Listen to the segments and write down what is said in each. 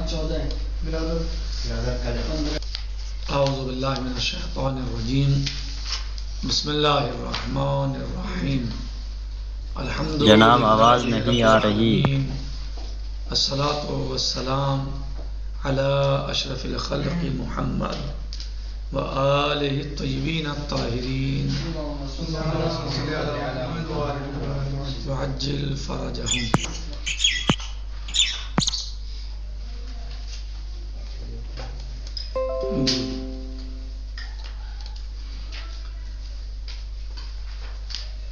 اعوذ باللہ من الشیطان الرجیم بسم اللہ الرحمن الرحیم الحمد جناب آواز نہیں آ رہی. الصلاۃ والسلام علی اشرف الخلق محمد وآلہ الطیبین الطاہرین وعجل فرجہم.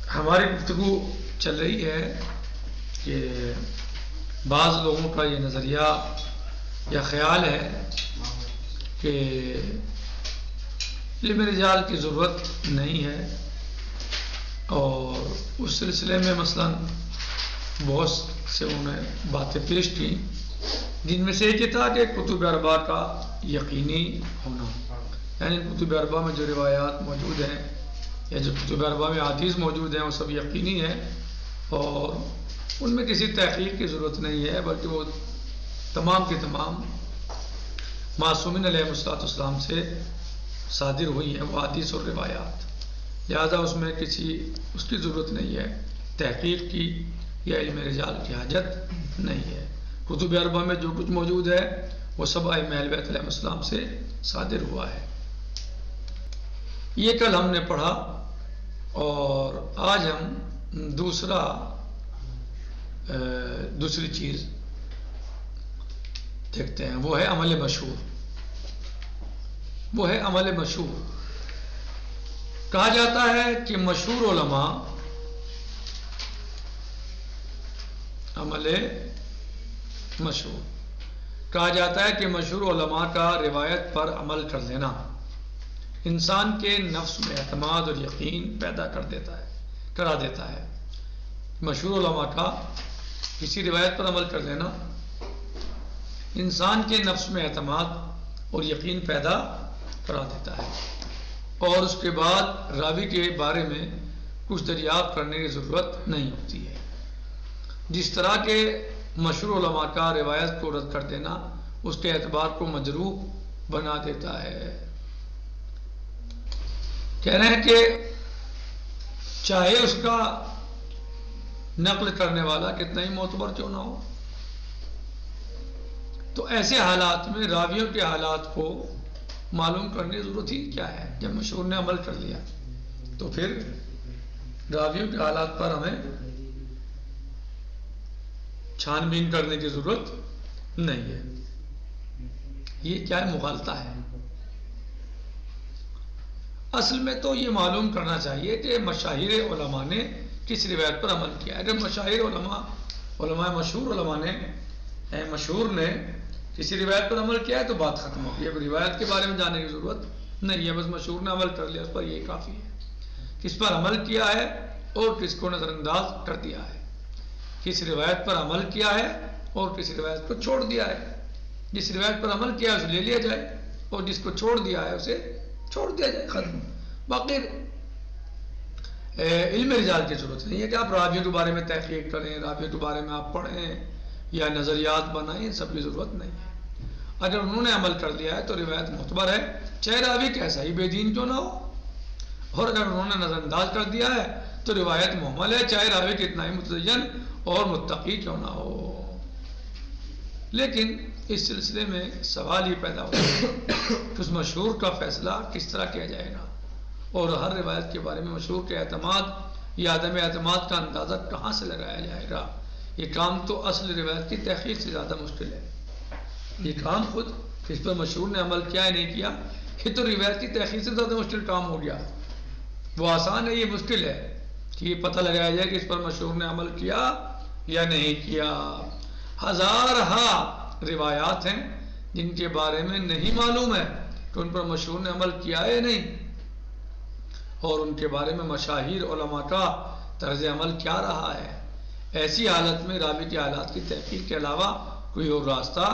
ہماری گفتگو چل رہی ہے کہ بعض لوگوں کا یہ نظریہ یا خیال ہے کہ علم رجال کی ضرورت نہیں ہے، اور اس سلسلے میں مثلا بہت سے انہیں باتیں پیش کی، جن میں سے ایک یہ تھا کہ کتب اربعہ کا یقینی ہونا، یعنی کتب اربعہ میں جو روایات موجود ہیں یا جو کتب اربعہ میں احادیث موجود ہیں وہ سب یقینی ہے اور ان میں کسی تحقیق کی ضرورت نہیں ہے، بلکہ وہ تمام کے تمام معصومین علیہ السلام سے صادر ہوئی ہیں وہ حدیث اور روایات، لہذا اس میں اس کی ضرورت نہیں ہے، تحقیق کی یا علم رجال کی حاجت نہیں ہے. کتب اربعہ میں جو کچھ موجود ہے وہ سب ائمہ اہل بیت علیہ السلام سے صادر ہوا ہے. یہ کل ہم نے پڑھا، اور آج ہم دوسری چیز دیکھتے ہیں، وہ ہے عمل مشہور. وہ ہے عمل مشہور. کہا جاتا ہے کہ مشہور علماء عمل مشہور کہا جاتا ہے کہ مشہور علماء کا روایت پر عمل کر لینا انسان کے نفس میں اعتماد اور یقین پیدا کرا دیتا ہے. مشہور علماء کا کسی روایت پر عمل کر لینا انسان کے نفس میں اعتماد اور یقین پیدا کرا دیتا ہے، اور اس کے بعد راوی کے بارے میں کچھ دریافت کرنے کی ضرورت نہیں ہوتی ہے. جس طرح کے مشہور علماء کا روایت کو رد کر دینا اس کے اعتبار کو مجروح بنا دیتا ہے. کہہ رہے ہیں کہ چاہے اس کا نقل کرنے والا کتنا ہی معتبر کیوں نہ ہو، تو ایسے حالات میں راویوں کے حالات کو معلوم کرنے کی ضرورت ہی کیا ہے؟ جب مشہور نے عمل کر لیا تو پھر راویوں کے حالات پر ہمیں چھان بین کرنے کی ضرورت نہیں ہے. یہ کیا ہے؟ مغالطہ ہے. اصل میں تو یہ معلوم کرنا چاہیے کہ مشاہیر علماء نے کس روایت پر عمل کیا ہے. اگر مشاہیر علماء مشہور علماء نے مشہور نے کسی روایت پر عمل کیا ہے تو بات ختم ہو گئی. اب روایت کے بارے میں جاننے کی ضرورت نہیں ہے، بس مشہور نے عمل کر لیا اس پر یہ کافی ہے. کس پر عمل کیا ہے اور کس کو نظر انداز کر دیا ہے، کس روایت پر عمل کیا ہے اور کس روایت کو چھوڑ دیا ہے. جس روایت پر عمل کیا ہے اسے لے لیا جائے اور جس کو چھوڑ دیا ہے اسے چھوڑ دیا جائے، ختم. باقی علم رجال کی ضرورت نہیں ہے کہ آپ راویوں کے بارے میں تحقیق کریں، راویوں کے بارے میں آپ پڑھیں یا نظریات بنائیں، سب کی ضرورت نہیں ہے. اگر انہوں نے عمل کر لیا ہے تو روایت معتبر ہے، چاہے راوی کیسا ہی بے دین کیوں نہ ہو. اور اگر انہوں نے نظر انداز کر دیا ہے تو روایت محمل ہے، چاہے راوی کتنا ہی متدین اور متقی کیوں نہ ہو. لیکن اس سلسلے میں سوال ہی پیدا ہوتا ہے کہ اس مشہور کا فیصلہ کس طرح کیا جائے گا، اور ہر روایت کے بارے میں مشہور کے اعتماد یا عدم اعتماد کا اندازہ کہاں سے لگایا جائے گا. یہ کام تو اصل روایت کی تحقیق سے زیادہ مشکل ہے. یہ کام خود اس پر مشہور نے عمل کیا ہے نہیں کیا، یہ تو روایت کی تحقیق سے زیادہ مشکل کام ہو گیا. وہ آسان ہے، یہ مشکل ہے کہ یہ پتہ لگایا جائے کہ اس پر مشہور نے عمل کیا یا نہیں کیا. ہزارہا روایات ہیں جن کے بارے میں نہیں معلوم ہے کہ ان پر مشہور نے عمل کیا ہے نہیں، اور ان کے بارے میں مشاہیر علماء کا طرز عمل کیا رہا ہے. ایسی حالت میں راوی کے حالات کی تحقیق کے علاوہ کوئی اور راستہ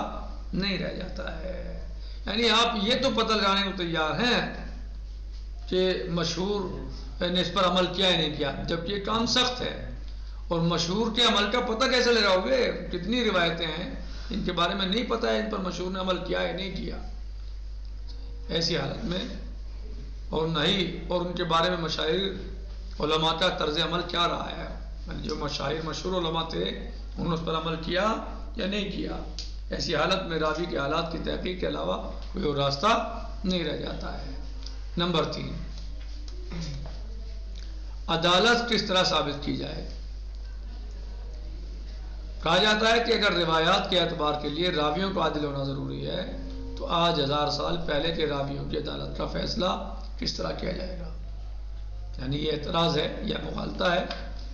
نہیں رہ جاتا ہے. یعنی آپ یہ تو پتہ لگانے کو تیار ہیں کہ مشہور نے اس پر عمل کیا ہے نہیں کیا، جبکہ یہ کام سخت ہے. اور مشہور کے عمل کا پتہ کیسے لگاؤ گے؟ کتنی روایتیں ہیں ان کے بارے میں نہیں پتہ ہے ان پر مشہور نے عمل کیا ہے نہیں کیا، ایسی حالت میں اور نہیں، اور ان کے بارے میں مشاہیر علماء کا طرز عمل کیا رہا ہے، جو مشاہیر مشہور علماء تھے انہوں نے اس پر عمل کیا یا نہیں کیا، ایسی حالت میں راوی کے حالات کی تحقیق کے علاوہ کوئی اور راستہ نہیں رہ جاتا ہے۔ نمبر 3، عدالت کس طرح ثابت کی جائے؟ کہا جاتا ہے کہ اگر روایات کے اعتبار کے لیے راویوں کو عادل ہونا ضروری ہے تو آج 1000 سال پہلے کے راویوں کی عدالت کا فیصلہ کس طرح کیا جائے گا؟ یعنی یہ اعتراض ہے یا مغالطہ ہے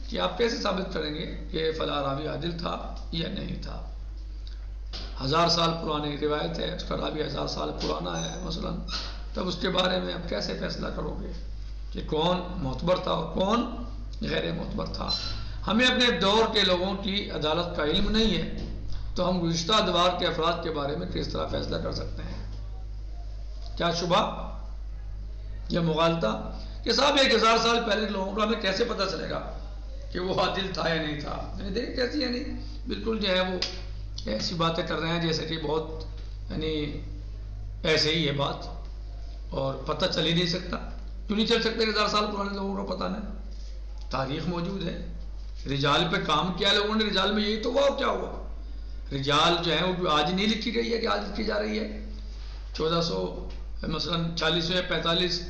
کہ آپ کیسے ثابت کریں گے کہ فلاں راوی عادل تھا یا نہیں تھا؟ 1000 سال پرانی روایت ہے، اس کا راوی 1000 سال پرانا ہے مثلا، تب اس کے بارے میں آپ کیسے فیصلہ کرو گے کہ کون معتبر تھا اور کون غیر معتبر تھا؟ ہمیں اپنے دور کے لوگوں کی عدالت کا علم نہیں ہے تو ہم گزشتہ ادوار کے افراد کے بارے میں کس طرح فیصلہ کر سکتے ہیں؟ کیا شبہ یا مغالطہ کہ صاحب 1000 سال پہلے کے لوگوں کو ہمیں کیسے پتہ چلے گا کہ وہ عادل تھا یا نہیں تھا؟ دیکھیں کیسی یعنی بالکل جو ہے وہ ایسی باتیں کر رہے ہیں جیسے کہ بہت یعنی ایسے ہی ہے بات اور پتہ چل ہی نہیں سکتا۔ کیوں نہیں چل سکتے؟ 1000 سال پرانے لوگوں کا پتہ نہیں، تاریخ موجود ہے، رجال پہ کام کیا لوگوں نے، رجال میں یہی تو ہوا اور کیا ہوا؟ رجال جو ہیں وہ آج نہیں لکھی گئی ہے کہ آج لکھی جا رہی ہے، 1400 مثلا 40 یا 45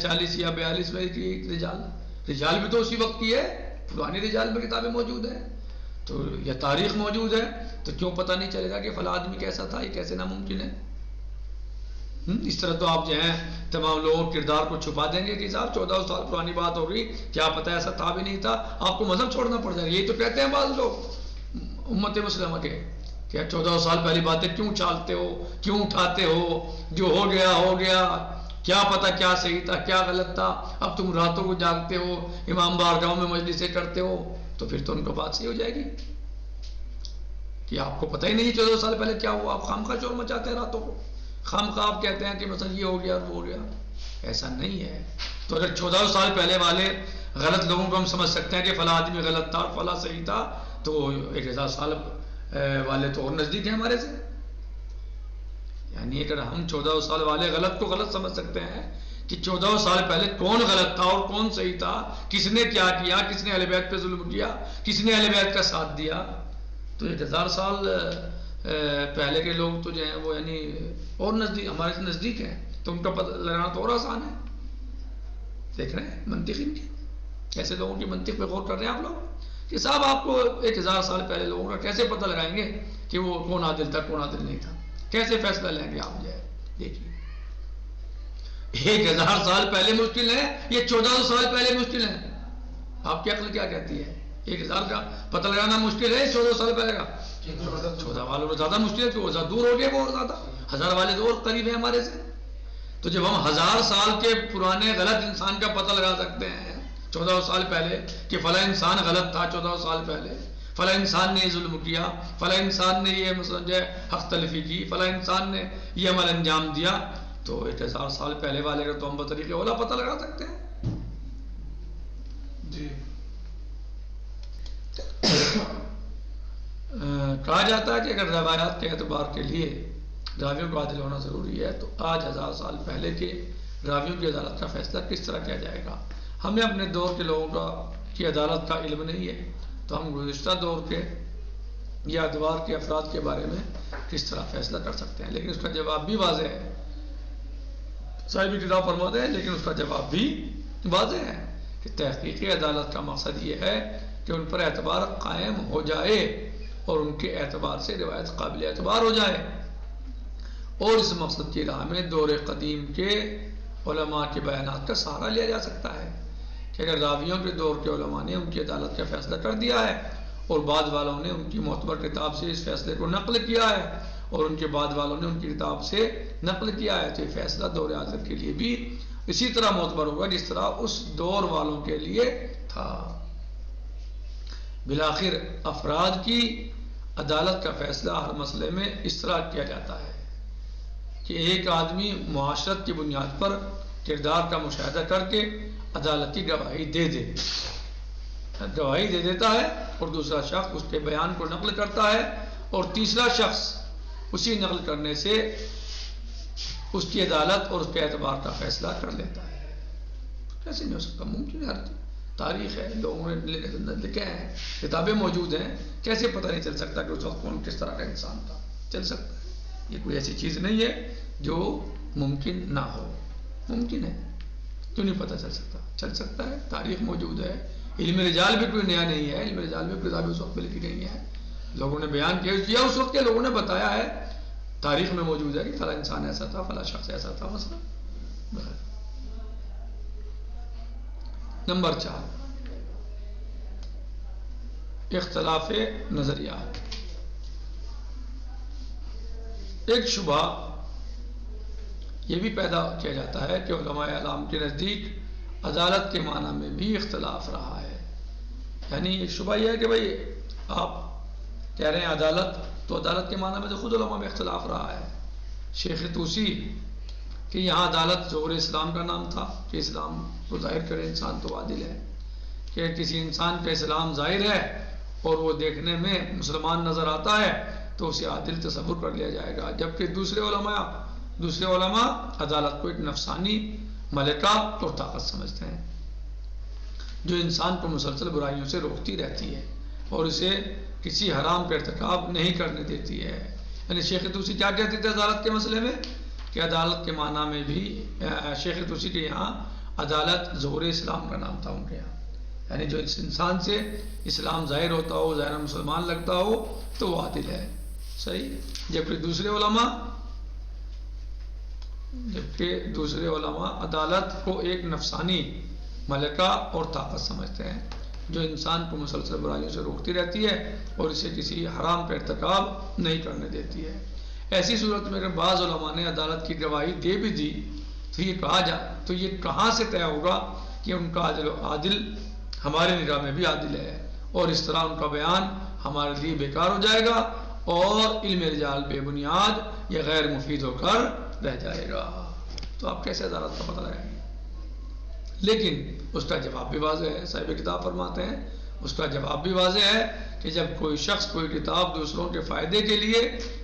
40 یا 42 میں کی رجال بھی تو اسی وقت کی ہے، پرانی رجال میں کتابیں موجود ہیں، تو یہ تاریخ موجود ہے، تو کیوں پتہ نہیں چلے گا کہ فلاں آدمی کیسا تھا؟ یہ کیسے ناممکن ہے؟ اس طرح تو آپ جو ہیں تمام لوگوں کردار کو چھپا دیں گے کہ صاحب 1400 سال پرانی بات ہوگی، کیا پتہ ایسا تھا بھی نہیں تھا، آپ کو مذہب چھوڑنا پڑ جائے گا۔ یہی تو کہتے ہیں بعض لوگ امت مسلمہ کے کہ 1400 سال پہلی باتیں کیوں چالتے ہو، کیوں اٹھاتے ہو، جو ہو گیا، کیا پتہ کیا صحیح تھا کیا غلط تھا، اب تم راتوں کو جاگتے ہو، امام بارگاہوں میں مجلسیں کرتے ہو، تو پھر تو ان کو بات صحیح ہو جائے گی کہ آپ کو پتہ ہی نہیں 1400 سال پہلے کیا ہوا، آپ خامخواہ شور مچاتے ہیں راتوں کو، خامخواہ آپ کہتے ہیں کہ مثلا یہ ہو گیا وہ ہو گیا، ایسا نہیں ہے۔ تو اگر 1400 سال پہلے والے غلط لوگوں کو ہم سمجھ سکتے ہیں کہ فلاں آدمی غلط تھا اور فلاں صحیح تھا، تو 1000 سال والے تو اور نزدیک ہیں ہمارے سے۔ یعنی اگر ہم 1400 سال والے غلط کو غلط سمجھ سکتے ہیں کہ 1400 سال پہلے کون غلط تھا اور کون صحیح تھا، کس نے کیا کیا، کس نے اہل بیت پہ ظلم کیا، کس نے اہل بیت کا ساتھ دیا، تو 1000 سال پہلے کے لوگ تو جو ہیں وہ یعنی اور نزدیک ہمارے سے نزدیک ہیں، تو ان کا پتہ لگانا تو اور آسان ہے۔ دیکھ رہے ہیں منطق ان کی، ایسے لوگوں کی منطق پہ غور کر رہے ہیں آپ لوگ کہ صاحب آپ کو 1000 سال پہلے لوگوں کا کیسے پتہ لگائیں گے کہ وہ کون عادل تھا کون عادل نہیں تھا، کیسے فیصلہ لیں گے آپ؟ جو ہے دیکھیے 1000 سال پہلے مشکل ہے، یہ 1400 سال پہلے مشکل ہے، آپ کی عقل کیا کہتی ہے؟ 1000 کا پتہ لگانا مشکل ہے، 1400 سال پہلے کا 14 والوں کو زیادہ مشکل ہے، تو زیادہ دور ہو گئے وہ اور زیادہ، 1000 والے تو اور قریب ہیں ہمارے سے۔ تو جب ہم 1000 سال کے پرانے غلط انسان کا پتہ لگا سکتے ہیں 1400 سال پہلے کہ فلاں انسان غلط تھا 1400 سال پہلے، فلاں انسان نے یہ ظلم کیا، فلاں انسان نے یہ مثلا جو ہے حق تلفی کی، فلاں انسان نے یہ عمل انجام دیا، تو 1000 سال پہلے والے کا تو ہم بطریقے اولا پتہ لگا سکتے ہیں۔ جی کہا جاتا ہے کہ اگر روایات کے اعتبار کے لیے راویوں کو عادل ہونا ضروری ہے تو آج 1000 سال پہلے کے راویوں کی عدالت کا فیصلہ کس طرح کیا جائے گا؟ ہمیں اپنے دور کے لوگوں کی عدالت کا علم نہیں ہے تو ہم گزشتہ دور کے یا ادوار کے افراد کے بارے میں کس طرح فیصلہ کر سکتے ہیں؟ لیکن اس کا جواب بھی واضح ہے، صاحب کتاب فرماتے ہیں، لیکن اس کا جواب بھی واضح ہے کہ تحقیقی عدالت کا مقصد یہ ہے کہ ان پر اعتبار قائم ہو جائے اور ان کے اعتبار سے روایت قابل اعتبار ہو جائے، اور اس مقصد کی راہ میں دور قدیم کے علماء کے بیانات کا سہارا لیا جا سکتا ہے کہ اگر راویوں کے دور کے علماء نے ان کی عدالت کا فیصلہ کر دیا ہے اور بعد والوں نے ان کی معتبر کتاب سے اس فیصلے کو نقل کیا ہے اور ان کے بعد والوں نے ان کی کتاب سے نقل کیا ہے، تو یہ فیصلہ دور حاضر کے لیے بھی اسی طرح معتبر ہوگا جس طرح اس دور والوں کے لیے تھا۔ بالآخر افراد کی عدالت کا فیصلہ ہر مسئلے میں اس طرح کیا جاتا ہے کہ ایک آدمی معاشرت کی بنیاد پر کردار کا مشاہدہ کر کے عدالتی گواہی دے دیتا ہے اور دوسرا شخص اس کے بیان کو نقل کرتا ہے اور تیسرا شخص اسی نقل کرنے سے اس کی عدالت اور اس کے اعتبار کا فیصلہ کر لیتا ہے. کیسے نہیں ہو سکتا؟ ممکن ہے. تاریخ ہے، لوگوں نے لکھے ہیں، کتابیں موجود ہیں، کیسے پتہ نہیں چل سکتا کہ اس وقت کون کس طرح کا انسان تھا؟ چل سکتا ہے. یہ کوئی ایسی چیز نہیں ہے جو ممکن نہ ہو. ممکن ہے، کیوں نہیں پتہ چل سکتا؟ چل سکتا ہے. تاریخ موجود ہے. علم رجال بھی کوئی نیا نہیں ہے. علم رجال میں کتابیں اس وقت میں لکھی گئی ہیں، لوگوں نے بیان کیا اس وقت کے لوگوں نے بتایا ہے. تاریخ میں موجود ہے کہ فلاں انسان ایسا تھا، فلاں شخص ایسا تھا. مثلا نمبر 4، اختلاف نظریات. ایک شبہ یہ بھی پیدا کیا جاتا ہے کہ علماء اعلام کے نزدیک عدالت کے معنی میں بھی اختلاف رہا ہے. یعنی ایک شبہ یہ ہے کہ بھائی آپ کہہ رہے ہیں عدالت، تو عدالت کے معنی میں تو خود علماء میں اختلاف رہا ہے. شیخ طوسی کہ یہاں عدالت ظہور اسلام کا نام تھا کہ اسلام کو ظاہر کرے انسان تو عادل ہے، کہ کسی انسان کا اسلام ظاہر ہے اور وہ دیکھنے میں مسلمان نظر آتا ہے تو اسے عادل تصور کر لیا جائے گا. جبکہ دوسرے علماء عدالت کو ایک نفسانی ملکہ اور طاقت سمجھتے ہیں جو انسان کو مسلسل برائیوں سے روکتی رہتی ہے اور اسے کسی حرام کا ارتکاب نہیں کرنے دیتی ہے. یعنی شیخ طوسی کیا کہتے تھے عدالت کے مسئلے میں کہ عدالت کے معنی میں بھی شیخ طوسی کے یہاں عدالت ظہور اسلام کا نام تھا ان کے یہاں. یعنی جو اس انسان سے اسلام ظاہر ہوتا ہو، ظاہر مسلمان لگتا ہو تو وہ عادل ہے. صحیح. جبکہ دوسرے علماء عدالت کو ایک نفسانی ملکہ اور طاقت سمجھتے ہیں جو انسان کو مسلسل برائیوں سے روکتی رہتی ہے اور اسے کسی حرام کا ارتکاب نہیں کرنے دیتی ہے. ایسی صورت میں اگر بعض علماء نے عدالت کی گواہی دے بھی دی تو یہ کہاں سے طے ہوگا کہ ان کا عادل ہمارے نگاہ میں بھی عادل ہے، اور اس طرح ان کا بیان ہمارے لیے بیکار ہو جائے گا اور علم رجال بے بنیاد یا غیر مفید ہو کر رہ جائے گا. تو آپ کیسے عدالت کا پتہ لگائیں گے؟ لیکن اس کا جواب بھی واضح ہے. صاحب کتاب فرماتے ہیں اس کا جواب بھی واضح ہے کہ جب کوئی شخص کوئی کتاب دوسروں کے فائدے کے لیے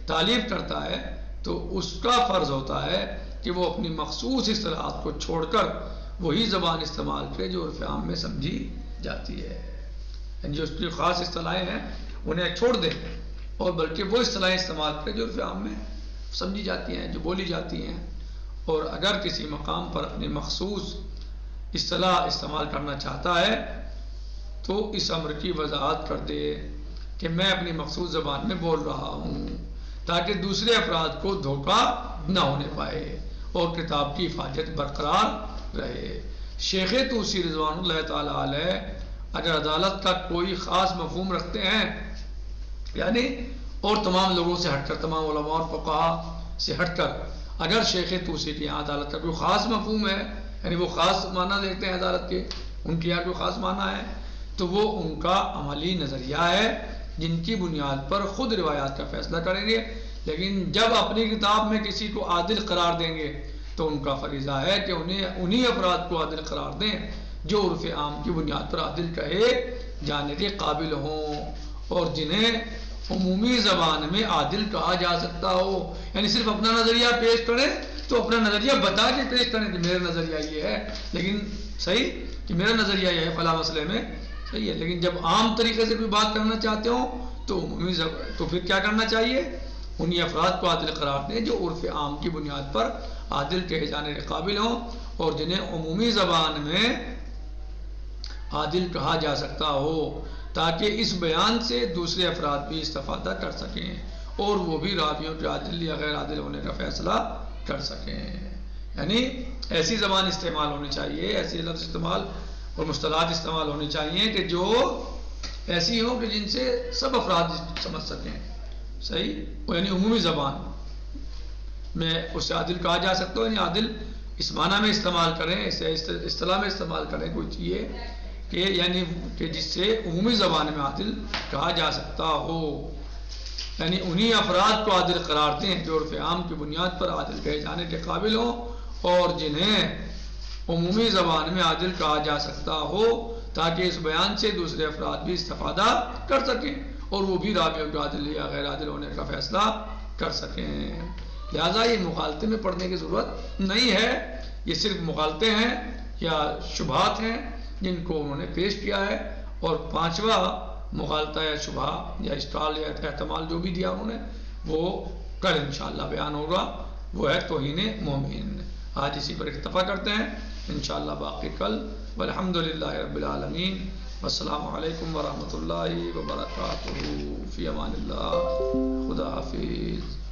تالیف کرتا ہے تو اس کا فرض ہوتا ہے کہ وہ اپنی مخصوص اصطلاحات کو چھوڑ کر وہی زبان استعمال کرے جو عرف عام میں سمجھی جاتی ہے. جو اس کی خاص اصطلاحیں ہیں انہیں چھوڑ دیں اور بلکہ وہ اصطلاحیں استعمال کرے جو عرف عام میں سمجھی جاتی ہیں، جو بولی جاتی ہیں. اور اگر کسی مقام پر اپنی مخصوص اصطلاح استعمال کرنا چاہتا ہے تو اس امر کی وضاحت کر دے کہ میں اپنی مخصوص زبان میں بول رہا ہوں تاکہ دوسرے افراد کو دھوکہ نہ ہونے پائے اور کتاب کی حفاظت برقرار رہے. شیخ طوسی رضوان اللہ تعالیٰ علیہ اگر عدالت کا کوئی خاص مفہوم رکھتے ہیں، یعنی اور تمام لوگوں سے ہٹ کر، تمام علماء اور فقہا سے ہٹ کر اگر شیخ طوسی کے یہاں عدالت کا کوئی خاص مفہوم ہے، یعنی وہ خاص معنی دیکھتے ہیں عدالت کے، ان کے یہاں کوئی خاص معنی ہے، تو وہ ان کا عملی نظریہ ہے جن کی بنیاد پر خود روایات کا فیصلہ کریں گے. لیکن جب اپنی کتاب میں کسی کو عادل قرار دیں گے تو ان کا فریضہ ہے کہ انہیں افراد کو عادل قرار دیں جو عرف عام کی بنیاد پر عادل کہے جانے کے قابل ہوں اور جنہیں عمومی زبان میں عادل کہا جا سکتا ہو. یعنی صرف اپنا نظریہ پیش کریں تو اپنا نظریہ بتا کے پیش کریں کہ میرا نظریہ یہ ہے، لیکن صحیح کہ میرا نظریہ یہ ہے فلاں مسئلے میں، صحیح ہے. لیکن جب عام طریقے سے کوئی بات کرنا چاہتے ہو تو پھر کیا کرنا چاہیے؟ انہی افراد کو عادل قرار دیں جو عرف عام کی بنیاد پر عادل کہے جانے کے قابل ہوں اور جنہیں عمومی زبان میں عادل کہا جا سکتا ہو، تاکہ اس بیان سے دوسرے افراد بھی استفادہ کر سکیں اور وہ بھی راویوں کے عادل یا غیر عادل ہونے کا فیصلہ کر سکیں. یعنی ایسی زبان استعمال ہونی چاہیے، ایسی لفظ استعمال اور مصطلحات استعمال ہونی چاہیے کہ جو ایسی ہوں کہ جن سے سب افراد سمجھ سکیں. صحیح. یعنی عمومی زبان میں اس سے عادل کہا جا سکتا ہو، یعنی عادل اس معنی میں استعمال کریں، اسے اصطلاح میں استعمال کریں کوئی چیز کہ یعنی کہ جس سے عمومی زبان میں عادل کہا جا سکتا ہو. یعنی انہی افراد کو عادل قرار دیں جو عرف عام کی بنیاد پر عادل کہے جانے کے قابل ہوں اور جنہیں عمومی زبان میں عادل کہا جا سکتا ہو، تاکہ اس بیان سے دوسرے افراد بھی استفادہ کر سکیں اور وہ بھی راویوں کے عادل یا غیر عادل ہونے کا فیصلہ کر سکیں. لہٰذا یہ مغالطے میں پڑنے کی ضرورت نہیں ہے. یہ صرف مغالطے ہیں یا شبہات ہیں جن کو انہوں نے پیش کیا ہے. اور پانچواں مغالطہ یا شبہ یا اشکال یا احتمال جو بھی دیا انہوں نے وہ کل انشاءاللہ بیان ہوگا. وہ ہے توہین مومن. آج اسی پر اکتفا کرتے ہیں، انشاءاللہ باقی کل. والحمدللہ رب العالمین. والسلام علیکم ورحمۃ اللہ وبرکاتہ. فی امان اللہ. خدا حافظ.